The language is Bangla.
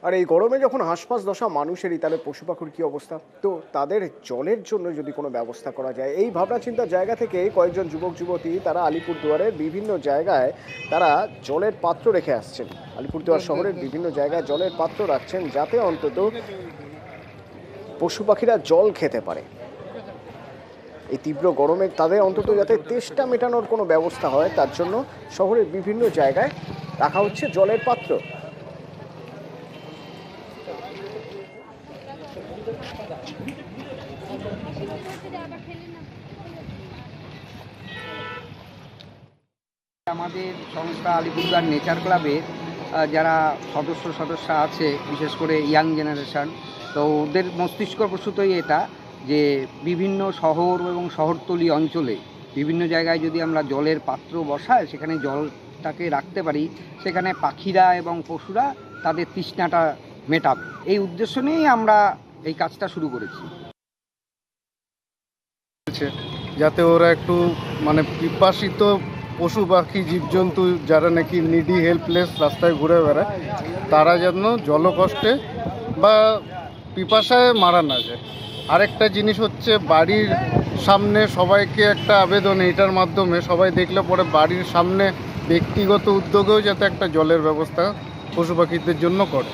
আর এই গরমে যখন হাঁসফাঁস দশা মানুষেরই, তাহলে পশু পাখির কি অবস্থা? তো তাদের জলের জন্য যদি কোনো ব্যবস্থা করা যায়, এই ভাবনা চিন্তার জায়গা থেকে কয়েকজন যুবক যুবতী তারা আলিপুরদুয়ারের বিভিন্ন জায়গায় তারা জলের পাত্র রেখে আসছেন। আলিপুরদুয়ার শহরের বিভিন্ন জায়গায় জলের পাত্র রাখছেন, যাতে অন্তত পশু পাখিরা জল খেতে পারে। এই তীব্র গরমে তাদের অন্তত যাতে তেষ্টা মেটানোর কোনো ব্যবস্থা হয়, তার জন্য শহরের বিভিন্ন জায়গায় রাখা হচ্ছে জলের পাত্র। আমাদের সংস্থা আলিপুরদুয়ার নেচার ক্লাবের যারা সদস্য আছে, বিশেষ করে ইয়াং জেনারেশন, তো ওদের মস্তিষ্ক প্রসূতই এটা যে বিভিন্ন শহর এবং শহরতলি অঞ্চলে বিভিন্ন জায়গায় যদি আমরা জলের পাত্র বসাই, সেখানে জলটাকে রাখতে পারি, সেখানে পাখিরা এবং পশুরা তাদের তৃষ্ণাটা মেটাবে। এই উদ্দেশ্য নিয়েই আমরা এই কাজটা শুরু করেছি, যাতে ওরা একটু পিপাসিত পশু পাখি জীবজন্তু যারা নাকি নিডি হেল্পলেস রাস্তায় ঘুরে বেড়ায়, তারা যেন জলকষ্টে বা পিপাসায় মারা না যায়। আরেকটা জিনিস হচ্ছে, বাড়ির সামনে সবাইকে একটা আবেদন, এটার মাধ্যমে সবাই দেখলে পরে বাড়ির সামনে ব্যক্তিগত উদ্যোগেও যাতে একটা জলের ব্যবস্থা পশু পাখিদের জন্য করে।